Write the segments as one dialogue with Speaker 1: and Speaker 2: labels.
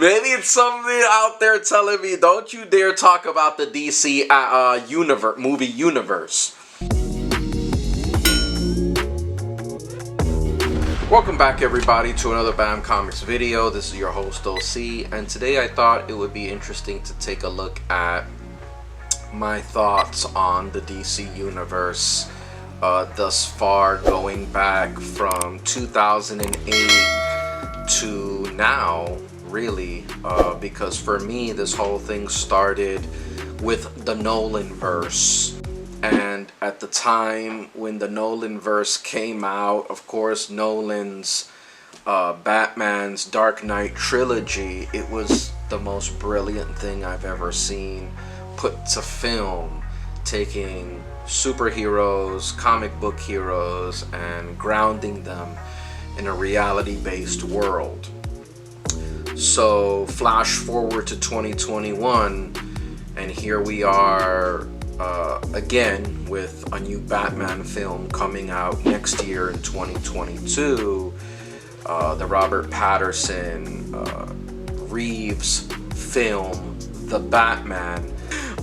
Speaker 1: Maybe it's something out there telling me, don't you dare talk about the DC movie universe. Welcome back, everybody, to another Bamcomixs video. This is your host, OC, and today I thought it would be interesting to take a look at my thoughts on the DC universe thus far, going back from 2008 to now, really, because for me, this whole thing started with the Nolanverse. And at the time when the Nolanverse came out, of course, Nolan's Batman's Dark Knight trilogy, it was the most brilliant thing I've ever seen put to film, taking superheroes, comic book heroes, and grounding them in a reality-based world. So flash forward to 2021, and here we are again with a new Batman film coming out next year in 2022, the Robert Pattinson Reeves film, The Batman.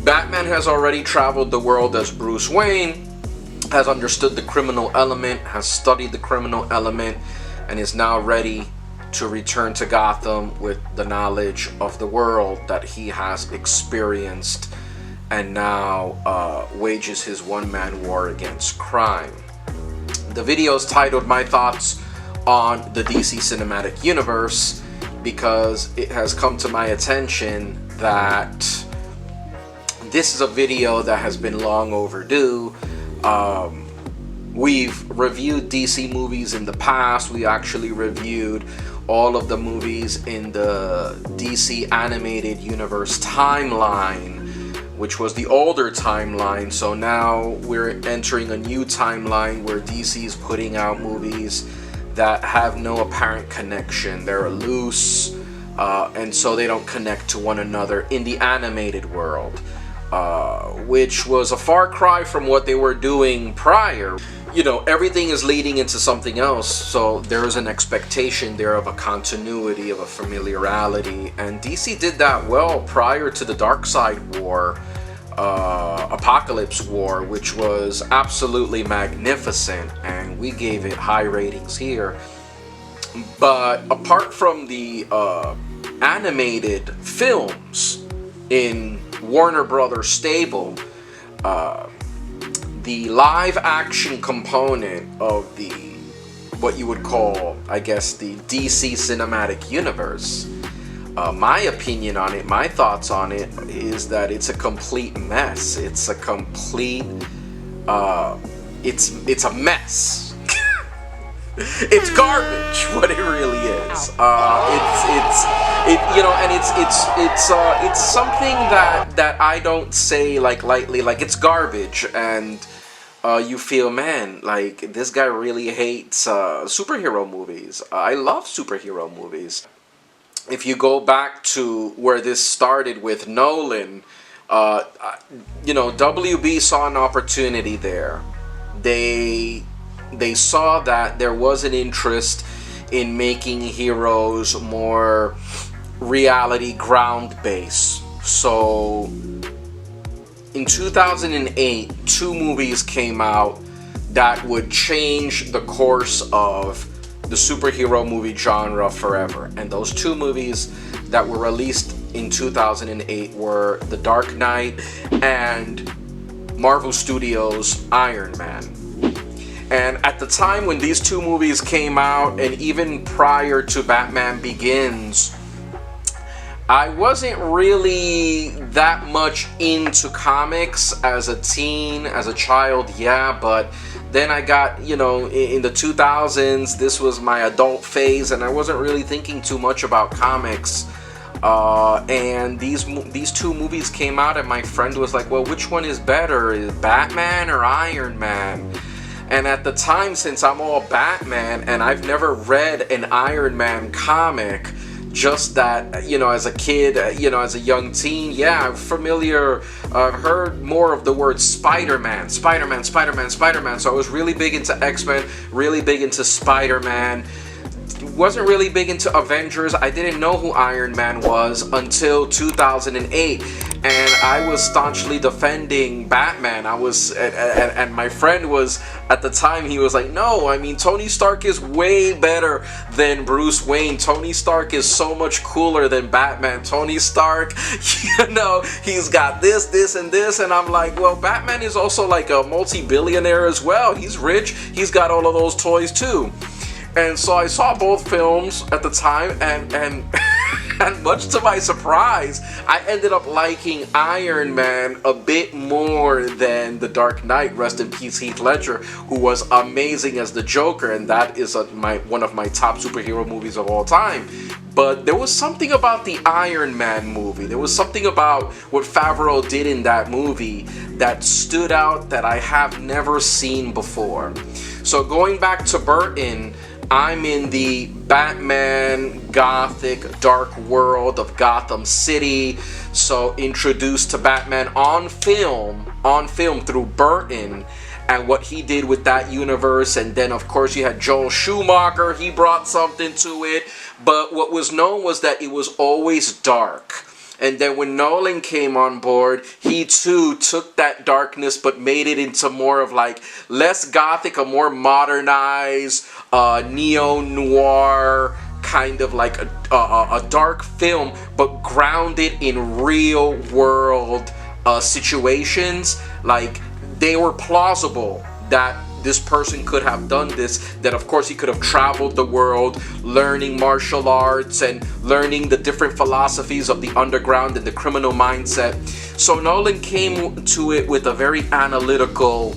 Speaker 1: Batman has already traveled the world as Bruce Wayne, has understood the criminal element, has studied the criminal element, and is now ready to return to Gotham with the knowledge of the world that he has experienced, and now wages his one-man war against crime. The video is titled My Thoughts on the DC Cinematic Universe because it has come to my attention that this is a video that has been long overdue. We've reviewed DC movies in the past. We actually reviewed all of the movies in the DC Animated Universe timeline, which was the older timeline. So now we're entering a new timeline where DC is putting out movies that have no apparent connection. They're loose, and so they don't connect to one another in the animated world, which was a far cry from what they were doing prior. You know, everything is leading into something else, so there is an expectation there of a continuity, of a familiarity, and DC did that well prior to the Darkseid War, Apocalypse War, which was absolutely magnificent, and we gave it high ratings here. But apart from the animated films in Warner Brothers stable, the live action component of the, what you would call, I guess, the DC Cinematic Universe, my opinion on it, my thoughts on it, is that it's a complete mess. It's a complete, it's a mess. It's garbage, what it really is. It's something that I don't say like lightly, like it's garbage, and you feel, man, like this guy really hates superhero movies. I love superhero movies. If you go back to where this started with Nolan, WB saw an opportunity there. They saw that there was an interest in making heroes more reality ground-based. So in 2008, two movies came out that would change the course of the superhero movie genre forever. And those two movies that were released in 2008 were The Dark Knight and Marvel Studios' Iron Man. And at the time when these two movies came out, and even prior to Batman Begins, I wasn't really that much into comics as a teen, as a child, yeah, but then I got, in the 2000s, this was my adult phase, and I wasn't really thinking too much about comics. And these two movies came out, and my friend was like, well, which one is better, is Batman or Iron Man? And at the time, since I'm all Batman, and I've never read an Iron Man comic, just that, as a kid, as a young teen, yeah, I'm familiar, I've heard more of the word Spider-Man. So I was really big into X-Men, really big into Spider-Man. wasn't really big into Avengers. I didn't know who Iron Man was until 2008, and I was staunchly defending Batman. I was, and my friend was, at the time, he was like, no, I mean, Tony Stark is way better than Bruce Wayne. Tony Stark is so much cooler than Batman. Tony Stark, he's got this, and this, and I'm like, well, Batman is also like a multi-billionaire as well. He's rich. He's got all of those toys too. And so I saw both films at the time, and and much to my surprise, I ended up liking Iron Man a bit more than The Dark Knight. Rest in peace, Heath Ledger, who was amazing as the Joker, and that is one of my top superhero movies of all time. But there was something about the Iron Man movie. There was something about what Favreau did in that movie that stood out that I have never seen before. So going back to Burton, I'm in the Batman gothic dark world of Gotham City. So introduced to Batman on film through Burton and what he did with that universe. And then of course you had Joel Schumacher, he brought something to it. But what was known was that it was always dark. And then when Nolan came on board, he too took that darkness but made it into more of like less gothic, a more modernized, neo-noir kind of like a dark film, but grounded in real world situations. Like they were plausible that this person could have done this, that of course he could have traveled the world learning martial arts and learning the different philosophies of the underground and the criminal mindset. So Nolan came to it with a very analytical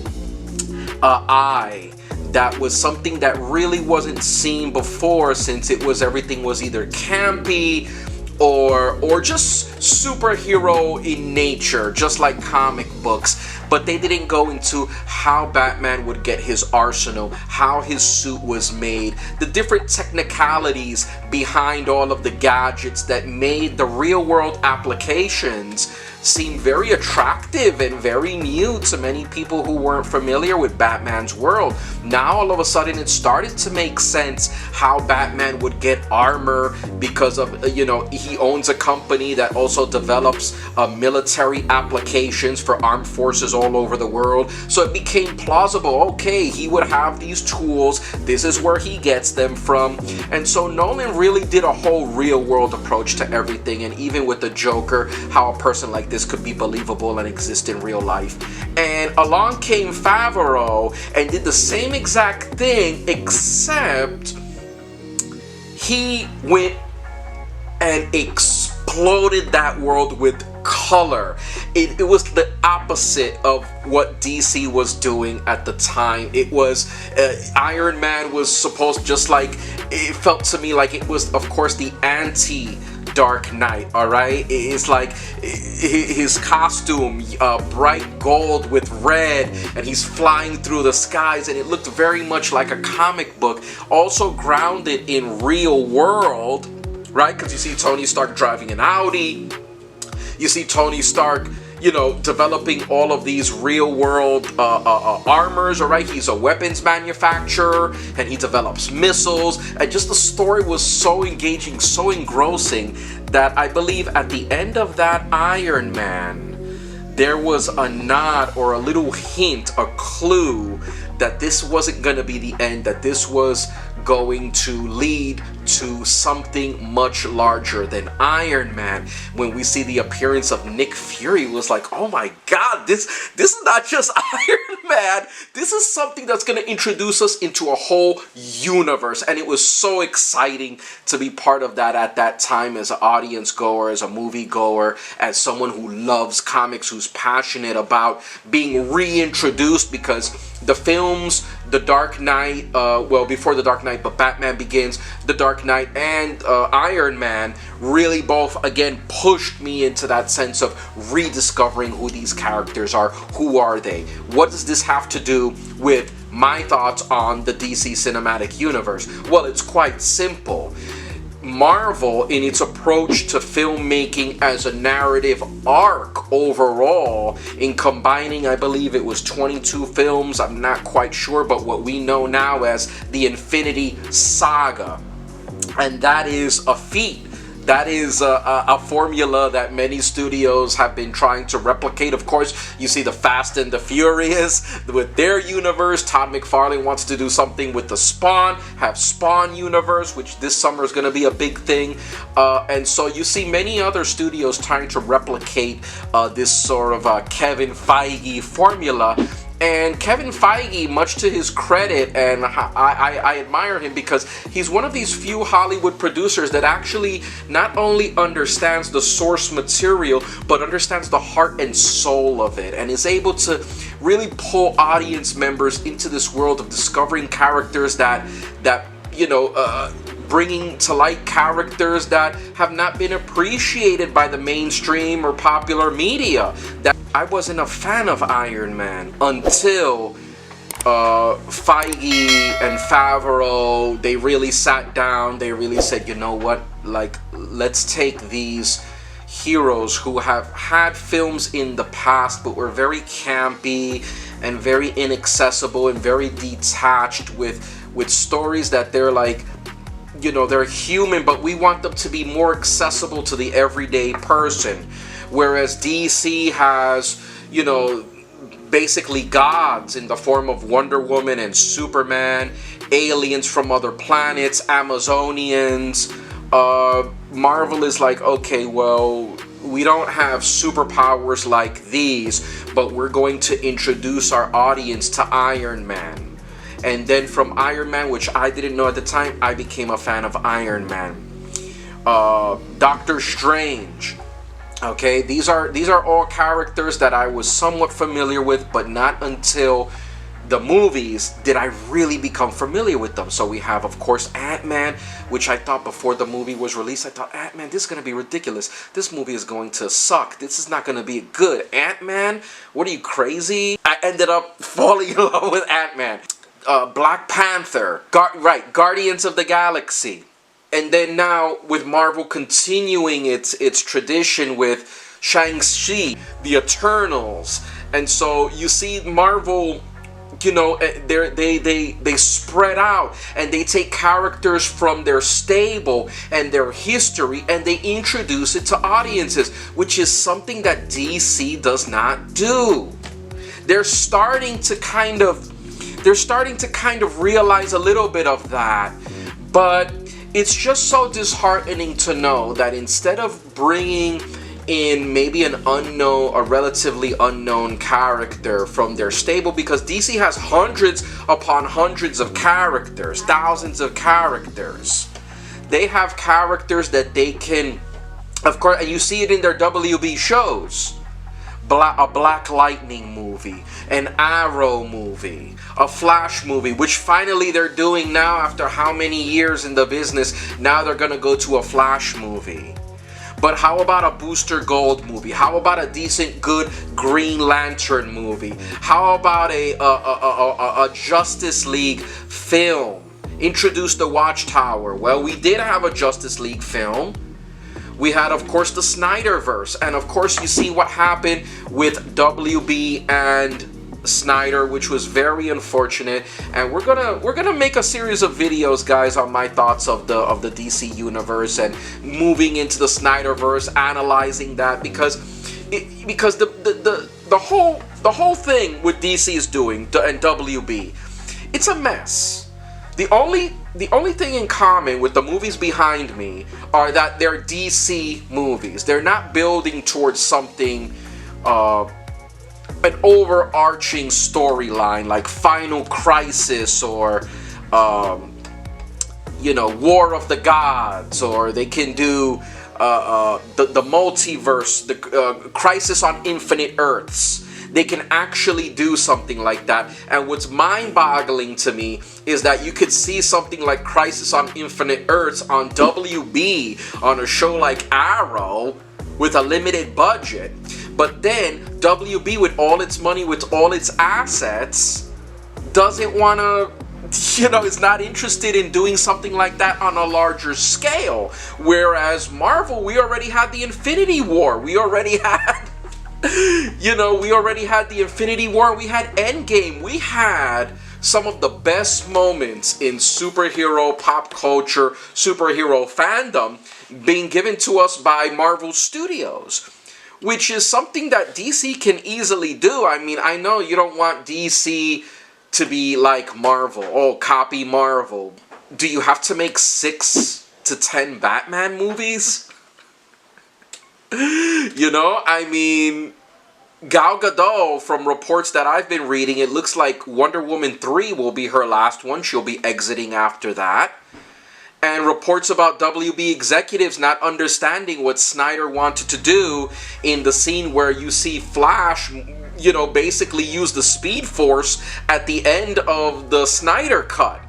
Speaker 1: eye. That was something that really wasn't seen before, since everything was either campy or just superhero in nature, just like comic books. But they didn't go into how Batman would get his arsenal, how his suit was made, the different technicalities behind all of the gadgets that made the real world applications seem very attractive and very new to many people who weren't familiar with Batman's world. Now all of a sudden it started to make sense how Batman would get armor because of, he owns a company that also develops military applications for armed forces all over the world. So it became plausible, okay, he would have these tools, this is where he gets them from. And so Nolan really did a whole real world approach to everything, and even with the Joker, how a person like this could be believable and exist in real life. And along came Favreau and did the same exact thing, except he went and exploded that world with color. It was the opposite of what DC was doing at the time. It was Iron Man was supposed, just like it felt to me like it was, of course, the anti-Dark Knight. All right, it's like his costume, bright gold with red, and he's flying through the skies, and it looked very much like a comic book, also grounded in real world, right? Because you see Tony Stark driving an Audi. You see Tony Stark, developing all of these real world armors, all right? He's a weapons manufacturer, and he develops missiles, and just the story was so engaging, so engrossing, that I believe at the end of that Iron Man, there was a nod or a little hint, a clue, that this wasn't going to be the end, that this was going to lead to something much larger than Iron Man. When we see the appearance of Nick Fury, it was like, oh my god, this is not just Iron Man, this is something that's going to introduce us into a whole universe. And it was so exciting to be part of that at that time, as an audience goer, as a movie goer, as someone who loves comics, who's passionate about being reintroduced, because the films, The Dark Knight, before The Dark Knight, but Batman Begins, The Dark Knight, and Iron Man really both, again, pushed me into that sense of rediscovering who these characters are. Who are they? What does this have to do with my thoughts on the DC Cinematic Universe? Well, it's quite simple. Marvel, in its approach to filmmaking as a narrative arc overall, in combining, I believe it was 22 films, I'm not quite sure, but what we know now as the Infinity Saga, and that is a feat. That is a formula that many studios have been trying to replicate. Of course, you see the Fast and the Furious with their universe. Todd McFarlane wants to do something with the have Spawn universe, which this summer is going to be a big thing. And so you see many other studios trying to replicate this sort of Kevin Feige formula. And Kevin Feige, much to his credit, and I admire him because he's one of these few Hollywood producers that actually not only understands the source material, but understands the heart and soul of it, and is able to really pull audience members into this world of discovering characters that bringing to light characters that have not been appreciated by the mainstream or popular media. That I wasn't a fan of Iron Man until Feige and Favreau, they really sat down, they really said, you know what, like, let's take these heroes who have had films in the past but were very campy and very inaccessible and very detached with stories that they're like, they're human, but we want them to be more accessible to the everyday person. Whereas DC has, basically gods in the form of Wonder Woman and Superman, aliens from other planets, Amazonians. Marvel is like, okay, well, we don't have superpowers like these, but we're going to introduce our audience to Iron Man. And then from Iron Man, which I didn't know at the time, I became a fan of Iron Man. Doctor Strange. Okay, these are all characters that I was somewhat familiar with, but not until the movies did I really become familiar with them. So we have, of course, Ant-Man, which I thought before the movie was released, I thought, Ant-Man, this is going to be ridiculous. This movie is going to suck. This is not going to be good. Ant-Man? What are you, crazy? I ended up falling in love with Ant-Man. Black Panther, Guardians of the Galaxy, and then now with Marvel continuing its tradition with Shang-Chi, the Eternals, and so you see Marvel, they spread out and they take characters from their stable and their history and they introduce it to audiences, which is something that DC does not do. They're starting to kind of realize a little bit of that, but it's just so disheartening to know that instead of bringing in maybe a relatively unknown character from their stable, because DC has hundreds upon hundreds of characters, thousands of characters. They have characters that they can, of course, and you see it in their WB shows. A Black Lightning movie, an Arrow movie, a Flash movie, which finally they're doing now after how many years in the business. Now they're gonna go to a Flash movie. But how about a Booster Gold movie? How about a decent, good Green Lantern movie? How about a Justice League film? Introduce the Watchtower. Well, we did have a Justice League film. We had, of course, the Snyderverse, and of course you see what happened with WB and Snyder, which was very unfortunate. And we're gonna make a series of videos, guys, on my thoughts of the DC universe and moving into the Snyderverse, analyzing that, because the whole thing with DC is doing and WB, it's a mess. The only thing in common with the movies behind me are that they're DC movies. They're not building towards something, an overarching storyline like Final Crisis or, War of the Gods, or they can do the multiverse, the Crisis on Infinite Earths. They can actually do something like that. And what's mind-boggling to me is that you could see something like Crisis on Infinite Earths on WB on a show like Arrow with a limited budget. But then WB, with all its money, with all its assets, doesn't want to, is not interested in doing something like that on a larger scale. Whereas Marvel, we already had the Infinity War. We already had we already had the Infinity War, we had Endgame, we had some of the best moments in superhero pop culture, superhero fandom being given to us by Marvel Studios, which is something that DC can easily do. I mean, I know you don't want DC to be like Marvel. Oh, copy Marvel. Do you have to make 6 to 10 Batman movies? You know, I mean, Gal Gadot, from reports that I've been reading, it looks like Wonder Woman 3 will be her last one. She'll be exiting after that. And reports about WB executives not understanding what Snyder wanted to do in the scene where you see Flash, you know, basically use the Speed Force at the end of the Snyder Cut.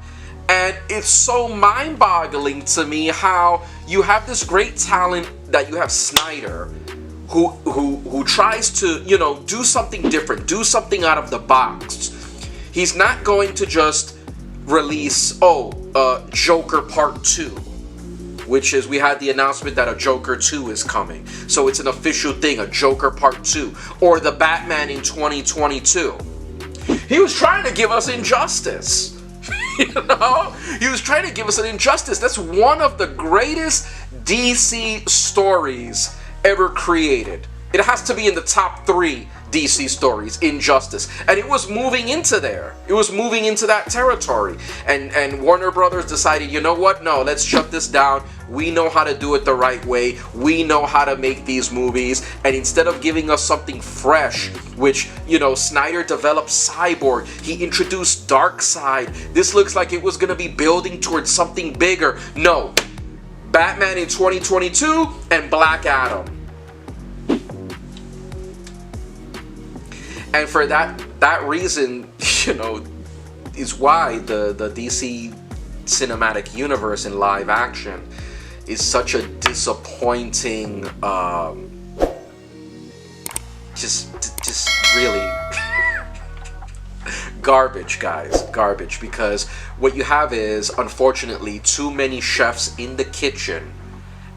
Speaker 1: And it's so mind-boggling to me how you have this great talent that you have Snyder, who tries to, you know, do something different, do something out of the box. He's not going to just release, Joker Part 2, which is, we had the announcement that a Joker 2 is coming. So it's an official thing, a Joker Part 2, or the Batman in 2022. He was trying to give us Injustice. You know? He was trying to give us an Injustice. That's one of the greatest DC stories ever created. It has to be in the top 3 DC stories, Injustice. And it was moving into there. It was moving into that territory. And Warner Brothers decided, you know what? No, let's shut this down. We know how to do it the right way. We know how to make these movies. And instead of giving us something fresh, which, you know, Snyder developed Cyborg. He introduced Darkseid. This looks like it was going to be building towards something bigger. No. Batman in 2022 and Black Adam. And for that reason, you know, is why the DC cinematic universe in live action is such a disappointing, just really garbage, guys, garbage. Because what you have is, unfortunately, too many chefs in the kitchen.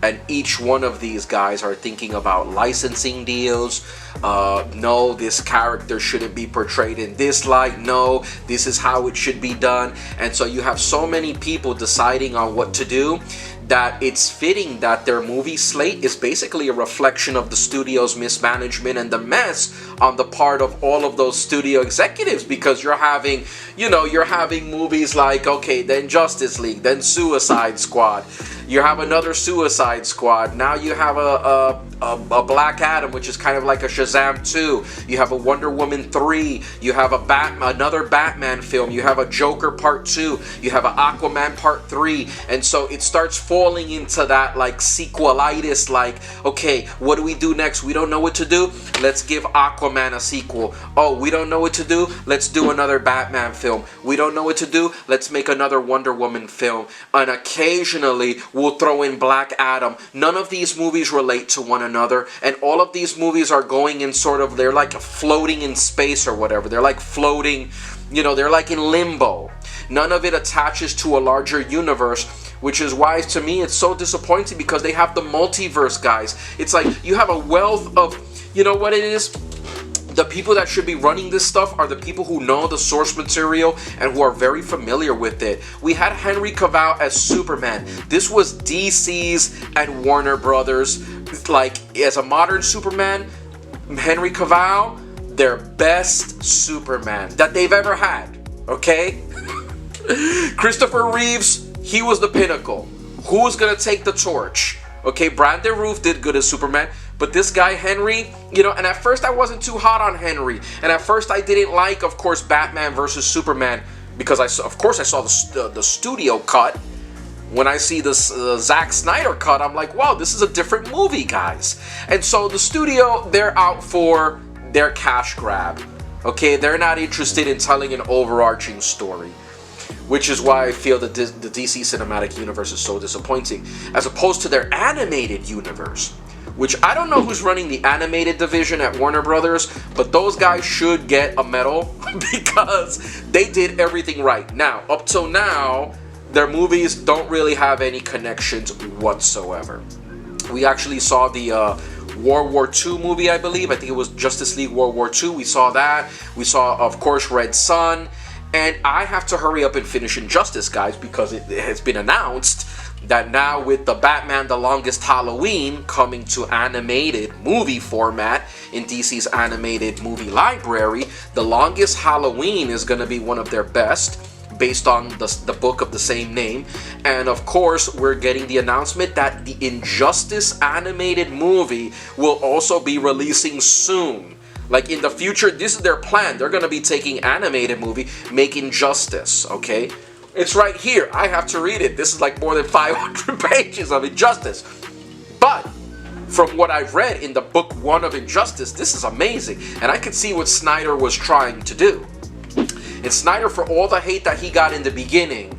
Speaker 1: And each one of these guys are thinking about licensing deals. No, this character shouldn't be portrayed in this light. No, this is how it should be done. And so you have so many people deciding on what to do that it's fitting that their movie slate is basically a reflection of the studio's mismanagement and the mess on the part of all of those studio executives. Because you're having movies like, okay, then Justice League, then Suicide Squad. You have another Suicide Squad. Now you have a Black Adam, which is kind of like a Shazam 2. You have a Wonder Woman 3. You have another Batman film. You have a Joker Part 2. You have an Aquaman Part 3. And so it starts falling into that like sequelitis, like, okay, what do we do next? We don't know what to do. Let's give Aquaman a sequel. Oh, we don't know what to do. Let's do another Batman film. We don't know what to do. Let's make another Wonder Woman film. And occasionally we'll throw in Black Adam. None of these movies relate to one another, and all of these movies are going in sort of, they're like floating in space or whatever. They're like floating, you know, they're like in limbo. None of it attaches to a larger universe, which is why, to me, it's so disappointing, because they have the multiverse, guys. It's like you have a wealth of, you know what it is? The people that should be running this stuff are the people who know the source material and who are very familiar with it. We had Henry Cavill as Superman. This was DC's and Warner Brothers. Like, as a modern Superman, Henry Cavill, their best Superman that they've ever had. Okay? Christopher Reeves, he was the pinnacle. Who was gonna take the torch? Okay, Brandon Routh did good as Superman, but this guy Henry, you know, and at first I wasn't too hot on Henry, and at first I didn't like, of course, Batman versus Superman, because I saw the studio cut. When I see this Zack Snyder cut, I'm like, wow, this is a different movie, guys. And so the studio, they're out for their cash grab. Okay, they're not interested in telling an overarching story. Which is why I feel that the DC Cinematic Universe is so disappointing, as opposed to their animated universe, which I don't know who's running the animated division at Warner Brothers, but those guys should get a medal because they did everything right. Now, up till now, their movies don't really have any connections whatsoever. We actually saw the World War II movie, I believe. I think it was Justice League World War II. We saw that. We saw, of course, Red Son. And I have to hurry up and finish Injustice, guys, because it has been announced that now with the Batman The Longest Halloween coming to animated movie format in DC's animated movie library, The Longest Halloween is going to be one of their best, based on the book of the same name. And of course, we're getting the announcement that the Injustice animated movie will also be releasing soon. Like in the future, this is their plan. They're going to be taking animated movie, making Justice, okay? It's right here. I have to read it. This is like more than 500 pages of Injustice. But from what I've read in the book 1 of Injustice, this is amazing. And I could see what Snyder was trying to do. And Snyder, for all the hate that he got in the beginning,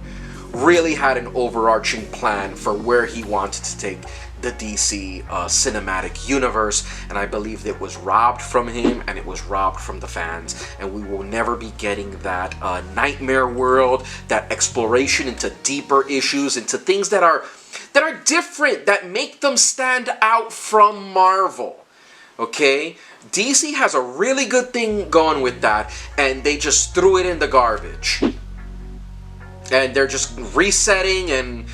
Speaker 1: really had an overarching plan for where he wanted to take the DC cinematic universe, and I believe it was robbed from him, and it was robbed from the fans, and we will never be getting that nightmare world, that exploration into deeper issues, into things that are different, that make them stand out from Marvel. Okay? DC has a really good thing going with that, and they just threw it in the garbage. And they're just resetting, and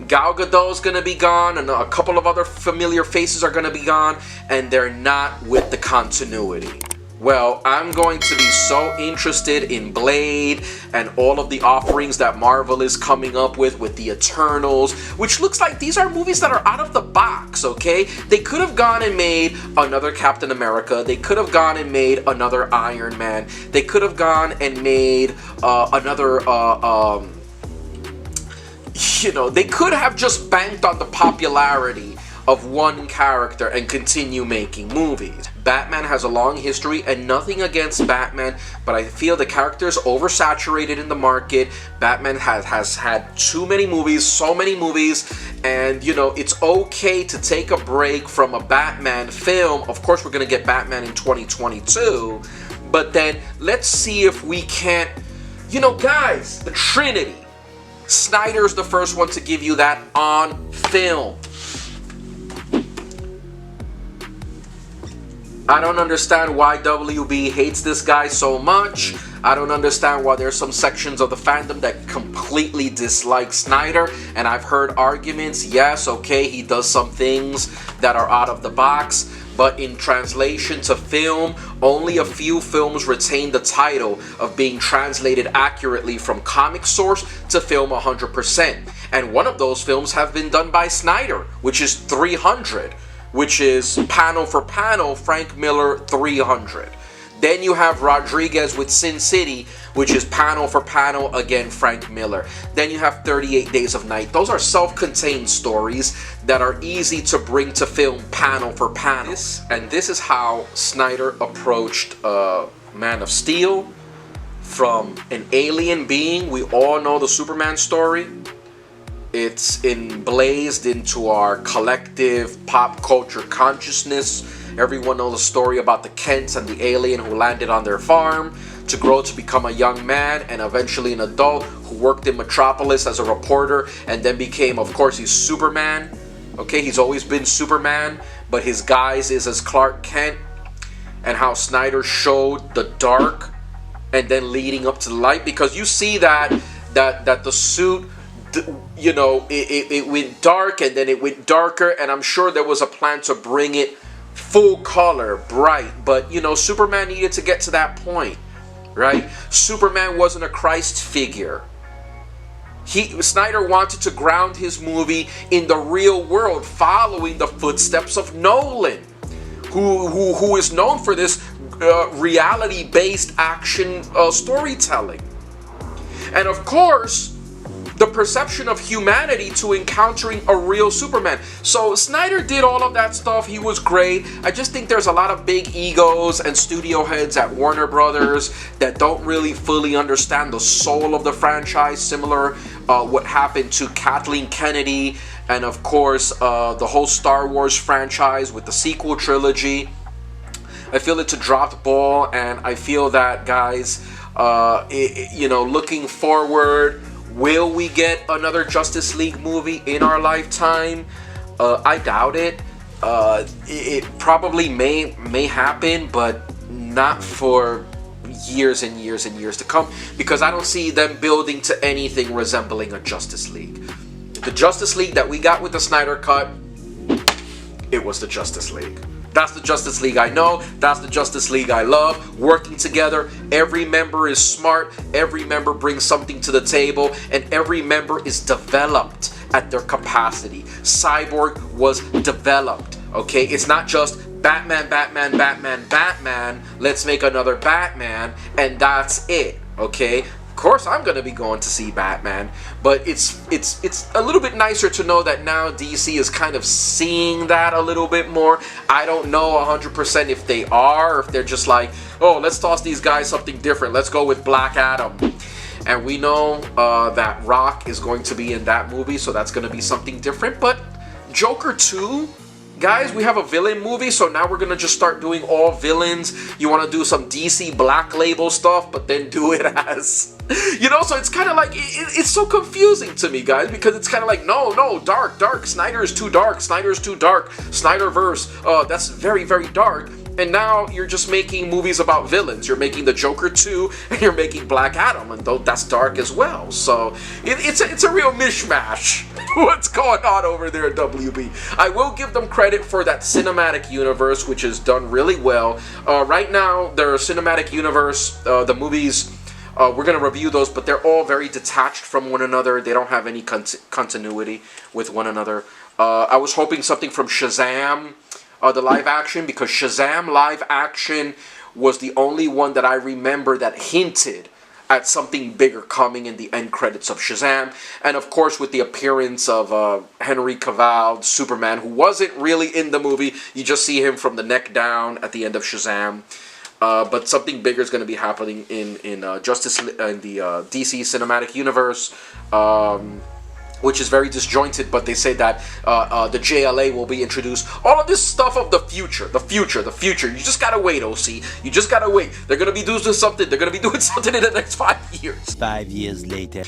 Speaker 1: Gal Gadot's gonna be gone, and a couple of other familiar faces are gonna be gone, and they're not with the continuity. Well, I'm going to be so interested in Blade and all of the offerings that Marvel is coming up with the Eternals, which looks like these are movies that are out of the box, okay? They could have gone and made another Captain America. They could have gone and made another Iron Man. They could have gone and made another they could have just banked on the popularity of one character and continue making movies. Batman has a long history, and nothing against Batman, but I feel the character is oversaturated in the market. Batman has had too many movies, so many movies, and it's okay to take a break from a Batman film. Of course, we're going to get Batman in 2022, but then let's see if we can't, guys, the Trinity. Snyder's the first one to give you that on film. I don't understand why WB hates this guy so much. I don't understand why there's some sections of the fandom that completely dislike Snyder. And I've heard arguments, yes, okay, he does some things that are out of the box. But in translation to film, only a few films retain the title of being translated accurately from comic source to film 100%. And one of those films have been done by Snyder, which is 300. Which is panel for panel, Frank Miller 300. Then you have Rodriguez with Sin City, which is panel for panel, again, Frank Miller. Then you have 38 Days of Night. Those are self-contained stories that are easy to bring to film panel for panel. And this is how Snyder approached Man of Steel. From an alien being, we all know the Superman story. It's emblazed into our collective pop culture consciousness. Everyone knows the story about the Kents and the alien who landed on their farm to grow to become a young man and eventually an adult who worked in Metropolis as a reporter and then became, of course, he's Superman. Okay, he's always been Superman, but his guise is as Clark Kent. And how Snyder showed the dark and then leading up to the light, because you see that the suit, it went dark and then it went darker, and I'm sure there was a plan to bring it full color, bright, but Superman needed to get to that point, right? Superman wasn't a Christ figure. Snyder wanted to ground his movie in the real world, following the footsteps of Nolan, who is known for this reality-based action storytelling. And of course, the perception of humanity to encountering a real Superman. So Snyder did all of that stuff. He was great. I just think there's a lot of big egos and studio heads at Warner Brothers that don't really fully understand the soul of the franchise. Similar what happened to Kathleen Kennedy, and of course the whole Star Wars franchise with the sequel trilogy. I feel it's a dropped ball, and I feel that, guys, looking forward, will we get another Justice League movie in our lifetime? I doubt it. It probably may happen, but not for years and years and years to come, because I don't see them building to anything resembling a Justice League. The Justice League that we got with the Snyder Cut, it was the Justice League. That's the Justice League I know. That's the Justice League I love. Working together. Every member is smart. Every member brings something to the table. And every member is developed at their capacity. Cyborg was developed. Okay? It's not just Batman, Batman, Batman, Batman. Let's make another Batman. And that's it. Okay? Of course, I'm gonna be going to see Batman, but it's a little bit nicer to know that now DC is kind of seeing that a little bit more. I don't know 100% if they are, or if they're just like, oh, let's toss these guys something different. Let's go with Black Adam. And we know that Rock is going to be in that movie, so that's gonna be something different. But Joker 2. Guys, we have a villain movie, so now we're gonna just start doing all villains. You wanna do some DC Black Label stuff, but then do it as, you know, so it's kind of like, it's so confusing to me, guys, because it's kind of like, no, dark, Snyder is too dark, Snyderverse, that's very, very dark. And now you're just making movies about villains. You're making the Joker 2, and you're making Black Adam, and though that's dark as well. So it's a real mishmash. What's going on over there at WB? I will give them credit for that cinematic universe, which is done really well. Right now, their cinematic universe, the movies, we're going to review those, but they're all very detached from one another. They don't have any continuity with one another. I was hoping something from Shazam, the live action, because Shazam live action was the only one that I remember that hinted at something bigger coming in the end credits of Shazam. And of course with the appearance of Henry Cavill, Superman, who wasn't really in the movie. You just see him from the neck down at the end of Shazam. But something bigger is going to be happening in the DC Cinematic Universe. Which is very disjointed, but they say that the JLA will be introduced. All of this stuff of the future. You just gotta wait, OC. You just gotta wait. They're gonna be doing something. They're gonna be doing something in the next 5 years.
Speaker 2: 5 years later.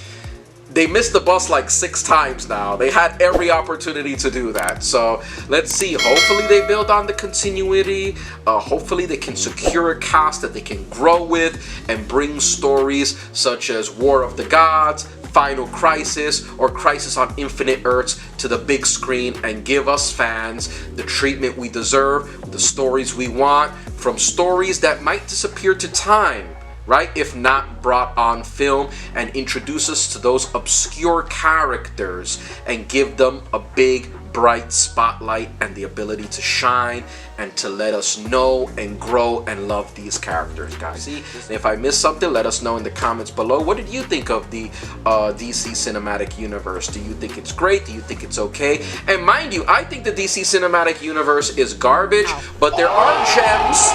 Speaker 1: They missed the bus like 6 times now. They had every opportunity to do that. So let's see. Hopefully they build on the continuity. Hopefully they can secure a cast that they can grow with and bring stories such as War of the Gods, Final Crisis, or Crisis on Infinite Earths to the big screen and give us fans the treatment we deserve, the stories we want, from stories that might disappear to time, right, if not brought on film, and introduce us to those obscure characters and give them a big bright spotlight and the ability to shine and to let us know and grow and love these characters, guys. See, if I missed something, let us know in the comments below. What did you think of the DC Cinematic Universe? Do you think it's great? Do you think it's okay? And mind you, I think the DC Cinematic Universe is garbage, but there are gems.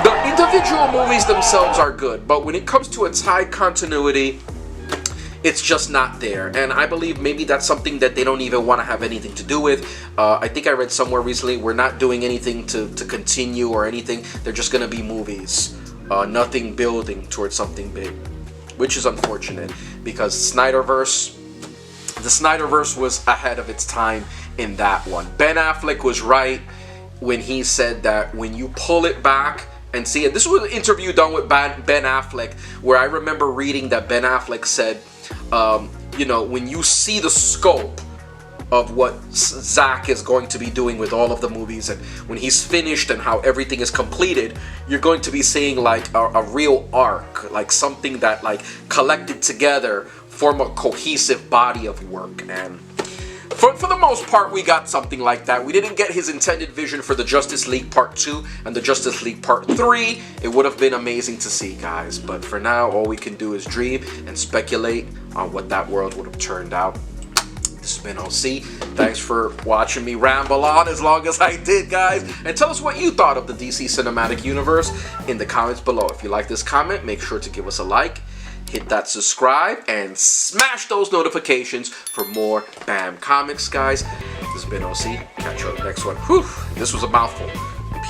Speaker 1: The individual movies themselves are good, but when it comes to its high continuity, it's just not there. And I believe maybe that's something that they don't even want to have anything to do with. I think I read somewhere recently, we're not doing anything to continue or anything. They're just going to be movies. Nothing building towards something big. Which is unfortunate, because the Snyderverse was ahead of its time in that one. Ben Affleck was right when he said that when you pull it back and see it. This was an interview done with Ben Affleck, where I remember reading that Ben Affleck said, you know, when you see the scope of what Zack is going to be doing with all of the movies, and when he's finished and how everything is completed, you're going to be seeing like a real arc, like something that like collected together form a cohesive body of work. And for the most part, we got something like that. We didn't get his intended vision for the Justice League Part 2 and the Justice League Part 3. It would have been amazing to see, guys. But for now, all we can do is dream and speculate on what that world would have turned out. This has been OC. Thanks for watching me ramble on as long as I did, guys. And tell us what you thought of the DC Cinematic Universe in the comments below. If you like this comment, make sure to give us a like. Hit that subscribe and smash those notifications for more Bamcomixs, guys. This has been OC. Catch you on the next one. Whew, this was a mouthful.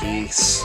Speaker 1: Peace.